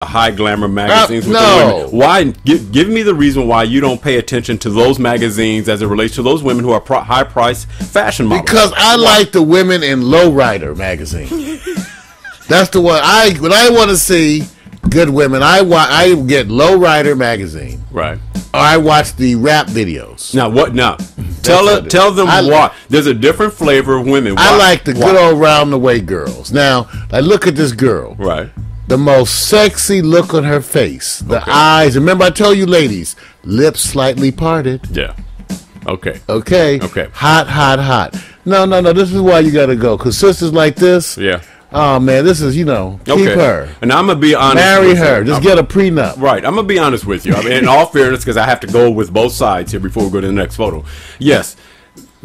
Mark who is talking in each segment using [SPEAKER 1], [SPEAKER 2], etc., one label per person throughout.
[SPEAKER 1] high glamour magazines with the
[SPEAKER 2] no.
[SPEAKER 1] women. Why? Give me the reason why you don't pay attention to those magazines as it relates to those women who are high price fashion models.
[SPEAKER 2] Because I like the women in Lowrider magazine. That's the one when I want to see good women. I get Lowrider magazine.
[SPEAKER 1] Right.
[SPEAKER 2] Or I watch the rap videos.
[SPEAKER 1] Now what? Now tell them why. There's a different flavor of women. Why?
[SPEAKER 2] I like the good old round the way girls. Now, I look at this girl.
[SPEAKER 1] Right.
[SPEAKER 2] The most sexy look on her face. The eyes. Remember, I told you, ladies, lips slightly parted.
[SPEAKER 1] Yeah. Okay.
[SPEAKER 2] Okay.
[SPEAKER 1] Okay.
[SPEAKER 2] Hot, hot, hot. No. This is why you got to go. Because sisters like this.
[SPEAKER 1] Yeah.
[SPEAKER 2] Oh, man, this is, keep her.
[SPEAKER 1] And I'm going to be honest.
[SPEAKER 2] Marry her. Just get a prenup.
[SPEAKER 1] Right. I'm going to be honest with you. I mean, in all fairness, because I have to go with both sides here before we go to the next photo. Yes.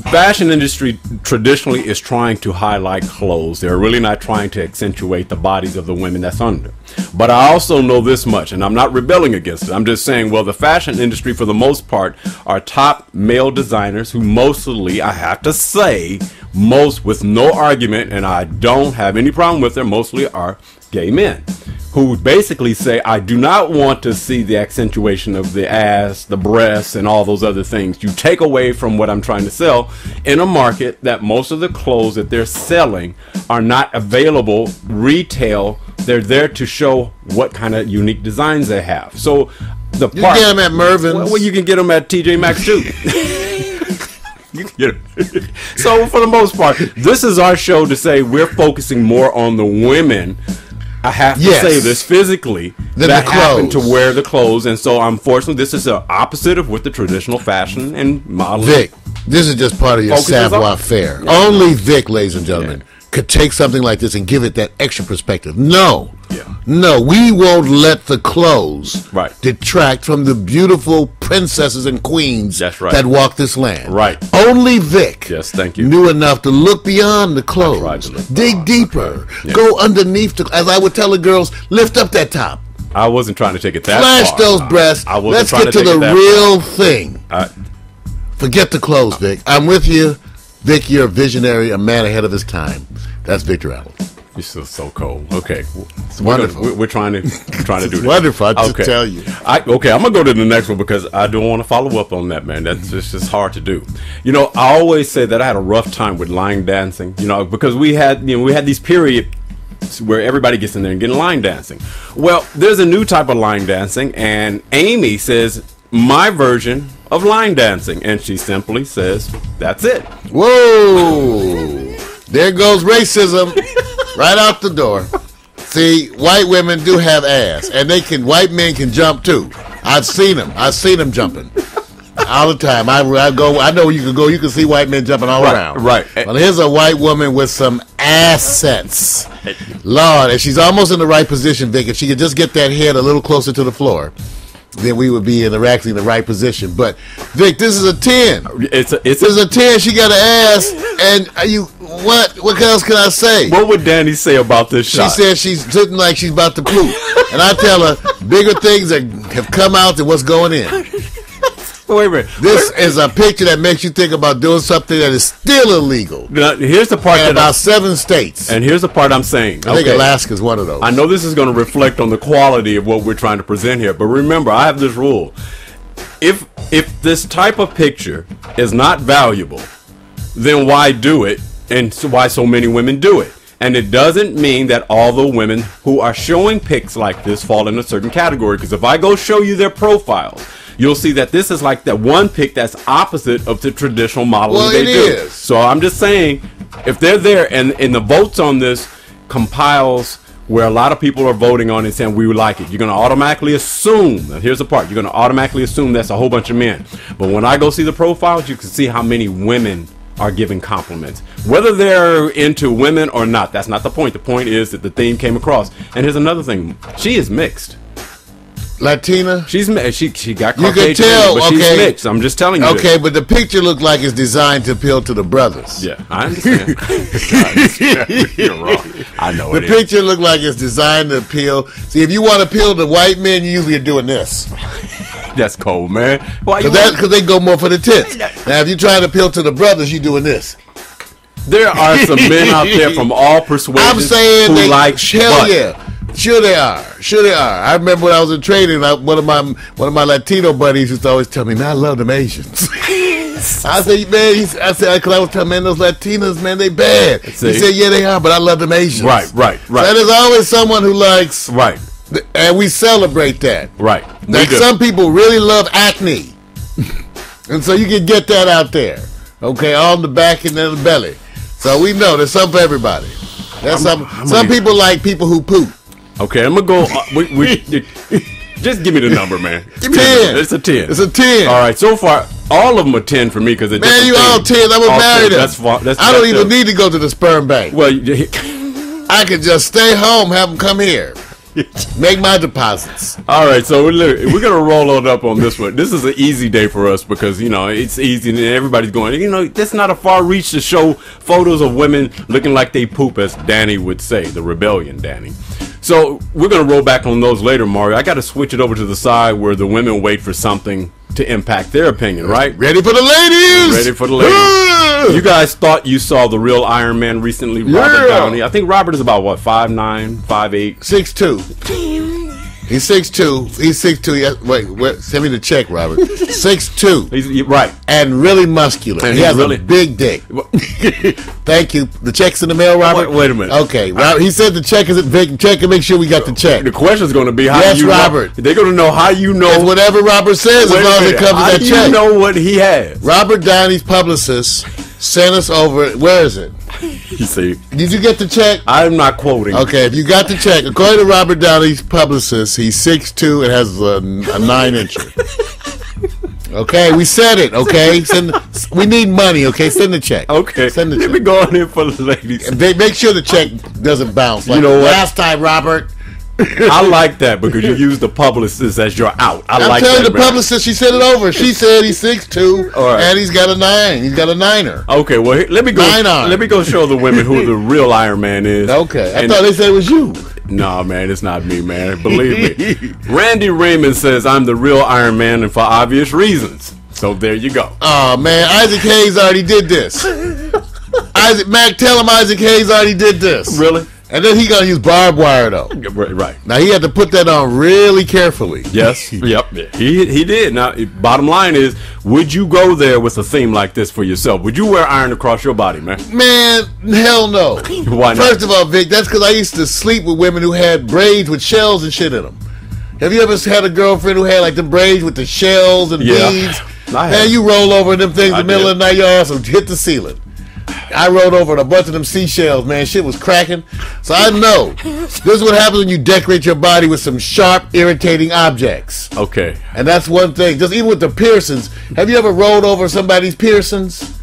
[SPEAKER 1] Fashion industry traditionally is trying to highlight clothes. They're really not trying to accentuate the bodies of the women that's under. But I also know this much, and I'm not rebelling against it. I'm just saying, well, the fashion industry, for the most part, are top male designers who mostly, I have to say, most with no argument, and I don't have any problem with them, mostly are gay men who basically say, I do not want to see the accentuation of the ass, the breasts, and all those other things. You take away from what I'm trying to sell in a market that most of the clothes that they're selling are not available retail. They're there to show what kind of unique designs they have. So the
[SPEAKER 2] you can get them at Mervyn's.
[SPEAKER 1] Well, you can get them at TJ Maxx too. You can get them. So for the most part, this is our show to say we're focusing more on the women. I have to say this physically that happen to wear the clothes, and so unfortunately this is the opposite of what the traditional fashion and modeling.
[SPEAKER 2] Vic, this is just part of your savoir faire. Yeah. Only Vic, ladies and gentlemen, could take something like this and give it that extra perspective. No, we won't let the clothes detract from the beautiful princesses and queens that walk this land.
[SPEAKER 1] Right.
[SPEAKER 2] Only Vic
[SPEAKER 1] thank you.
[SPEAKER 2] knew enough to look beyond the clothes, dig deeper, go underneath, as I would tell the girls, lift up that top.
[SPEAKER 1] I wasn't trying to take it that
[SPEAKER 2] far. Flash those breasts. Let's get to the real thing. Forget the clothes, Vic. I'm with you. Vic, you're a visionary, a man ahead of his time. That's Victor Allen.
[SPEAKER 1] You're so cold. Okay,
[SPEAKER 2] it's wonderful.
[SPEAKER 1] We're trying to do this.
[SPEAKER 2] Wonderful. I just tell you.
[SPEAKER 1] I'm gonna go to the next one because I don't want to follow up on that, man. That's just hard to do. I always say that I had a rough time with line dancing. Because we had these periods where everybody gets in there and getting line dancing. Well, there's a new type of line dancing, and Amy says my version of line dancing, and she simply says that's it.
[SPEAKER 2] Whoa. There goes racism right out the door. See, white women do have ass, and white men can jump too. I've seen them jumping all the time. I know you can go. You can see white men jumping all around.
[SPEAKER 1] Right.
[SPEAKER 2] Well, here's a white woman with some assets. Lord, and she's almost in the right position, Vic. If she could just get that head a little closer to the floor, then we would be in the right position. But Vic, this is a 10. This is a 10. She got an ass, and what else can I say?
[SPEAKER 1] What would Danny say about this shot?
[SPEAKER 2] She said she's sitting like she's about to poop, and I tell her bigger things that have come out than what's going in.
[SPEAKER 1] Wait a minute.
[SPEAKER 2] This is a picture that makes you think about doing something that is still illegal.
[SPEAKER 1] Now, here's the part
[SPEAKER 2] in about 7 states.
[SPEAKER 1] And here's the part I'm saying.
[SPEAKER 2] I think Alaska's one of those.
[SPEAKER 1] I know this is going to reflect on the quality of what we're trying to present here, but remember, I have this rule. If this type of picture is not valuable, then why do it? And why so many women do it? And it doesn't mean that all the women who are showing pics like this fall in a certain category. Because if I go show you their profiles, you'll see that this is like that one pic that's opposite of the traditional modeling they do. So I'm just saying, if they're there and the votes on this compiles where a lot of people are voting on it saying we would like it, you're going to automatically assume, now here's the part, you're going to automatically assume that's a whole bunch of men. But when I go see the profiles, you can see how many women are giving compliments. Whether they're into women or not, that's not the point. The point is that the theme came across. And here's another thing. She is mixed.
[SPEAKER 2] Latina?
[SPEAKER 1] She got Caucasian,
[SPEAKER 2] you can tell,
[SPEAKER 1] but she's mixed. I'm just telling you.
[SPEAKER 2] Okay, but the picture looked like it's designed to appeal to the brothers.
[SPEAKER 1] Yeah, I understand. You're wrong. I know
[SPEAKER 2] the picture looked like it's designed to appeal. See, if you want to appeal to white men, you usually are doing this.
[SPEAKER 1] That's cold, man. Why?
[SPEAKER 2] Because they go more for the tits. Now, if you're trying to appeal to the brothers, you're doing this.
[SPEAKER 1] There are some men out there from all persuasions.
[SPEAKER 2] I'm saying
[SPEAKER 1] who like
[SPEAKER 2] hell yeah. Sure they are. Sure they are. I remember when I was in training, one of my Latino buddies used to always tell me, "Man, I love them Asians." I said, "Man," because I was telling man, those Latinas, man, they bad. He said, "Yeah, they are, but I love them Asians."
[SPEAKER 1] Right.
[SPEAKER 2] So there's always someone who likes.
[SPEAKER 1] Right.
[SPEAKER 2] And we celebrate that.
[SPEAKER 1] Right.
[SPEAKER 2] Like some people really love acne. And so you can get that out there. Okay, on the back and then the belly. So we know there's something for everybody. There's some people like people who poop.
[SPEAKER 1] Okay, I'm going to go. Just give me the number, man.
[SPEAKER 2] Give me 10.
[SPEAKER 1] It's a 10.
[SPEAKER 2] It's a 10.
[SPEAKER 1] All right, so far, all of them are 10 for me. Man,
[SPEAKER 2] you all 10. I'm going to marry them.
[SPEAKER 1] That's fine.
[SPEAKER 2] I don't even need to go to the sperm bank.
[SPEAKER 1] Well,
[SPEAKER 2] I could just stay home, have them come here. Make my deposits.
[SPEAKER 1] All right, so we're gonna roll on up on this one. This is an easy day for us because it's easy and everybody's going. That's not a far reach to show photos of women looking like they poop, as Danny would say, the rebellion, Danny. So we're gonna roll back on those later, Mario. I got to switch it over to the side where the women wait for something to impact their opinion, right?
[SPEAKER 2] Ready for the ladies.
[SPEAKER 1] Ready for the ladies. You guys thought you saw the real Iron Man recently, Robert Downey. I think Robert is about what, 5'9", 5'8",
[SPEAKER 2] 6'2". He's 6'2". He's 6'2". Wait, send me the check, Robert. 6'2".
[SPEAKER 1] He's right,
[SPEAKER 2] and really muscular.
[SPEAKER 1] And
[SPEAKER 2] he has a big dick. Thank you. The check's in the mail, Robert.
[SPEAKER 1] Wait a minute.
[SPEAKER 2] Okay, Robert. He said the check is at Vic. Check and make sure we got the check.
[SPEAKER 1] The question is going to be how
[SPEAKER 2] yes,
[SPEAKER 1] you
[SPEAKER 2] Robert.
[SPEAKER 1] They're going to know how you know.
[SPEAKER 2] And whatever Robert says, as long as it covers that check.
[SPEAKER 1] How do you know what he has?
[SPEAKER 2] Robert Downey's publicist sent us over. Where is it?
[SPEAKER 1] You see,
[SPEAKER 2] did you get the check?
[SPEAKER 1] I'm not quoting.
[SPEAKER 2] Okay, if you got the check, according to Robert Downey's publicist, he's 6'2" and has a 9-incher. Okay, we said it. Okay, we need money. Okay, send the check.
[SPEAKER 1] Okay,
[SPEAKER 2] send the check.
[SPEAKER 1] Let me go on here for the ladies.
[SPEAKER 2] Make sure the check doesn't bounce. Like
[SPEAKER 1] you know what?
[SPEAKER 2] Last time, Robert.
[SPEAKER 1] I like that because you use the publicist as your out. I'm like
[SPEAKER 2] telling
[SPEAKER 1] that,
[SPEAKER 2] the publicist, she said it over. She said he's 6'2",
[SPEAKER 1] right.
[SPEAKER 2] and he's got a 9. He's got a 9er.
[SPEAKER 1] Okay, well let me go. Let me go show the women who the real Iron Man is.
[SPEAKER 2] Okay, I thought they said it was you.
[SPEAKER 1] No, man, it's not me, man. Believe me. Randy Raymond says I'm the real Iron Man, and for obvious reasons. So there you go.
[SPEAKER 2] Oh man, Isaac Hayes already did this. Mac, tell him Isaac Hayes already did this.
[SPEAKER 1] Really?
[SPEAKER 2] And then he gonna use barbed wire though.
[SPEAKER 1] Right.
[SPEAKER 2] Now he had to put that on really carefully.
[SPEAKER 1] Yes. Yep. He did. Now, bottom line is, would you go there with a theme like this for yourself? Would you wear iron across your body, man?
[SPEAKER 2] Man, hell no.
[SPEAKER 1] Why not?
[SPEAKER 2] First of all, Vic, that's because I used to sleep with women who had braids with shells and shit in them. Have you ever had a girlfriend who had like the braids with the shells and beads? Man, you roll over in them things in the middle of the night, your ass will hit the ceiling. I rolled over in a bunch of them seashells, man. Shit was cracking. So I know. This is what happens when you decorate your body with some sharp, irritating objects.
[SPEAKER 1] Okay.
[SPEAKER 2] And that's one thing. Just even with the piercings. Have you ever rolled over somebody's piercings?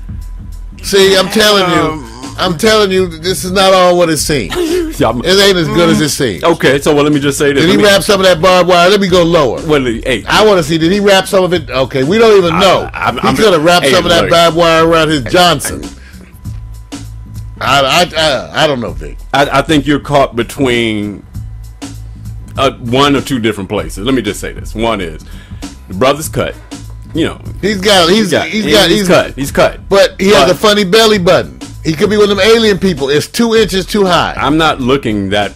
[SPEAKER 2] See, I'm telling you, this is not all what it seems. It ain't as good as it seems.
[SPEAKER 1] Okay, so let me just say this.
[SPEAKER 2] Did he wrap some of that barbed wire? Let me go lower.
[SPEAKER 1] Well, hey,
[SPEAKER 2] I want to see, did he wrap some of it? Okay, we don't even know. He could have wrapped some of that barbed wire around his Johnson. I don't know, Vic.
[SPEAKER 1] I think you're caught between one or two different places. Let me just say this. One is the brother's cut. You know, he's cut. He's cut.
[SPEAKER 2] But he has a funny belly button. He could be one of them alien people. It's 2 inches too high.
[SPEAKER 1] I'm not looking that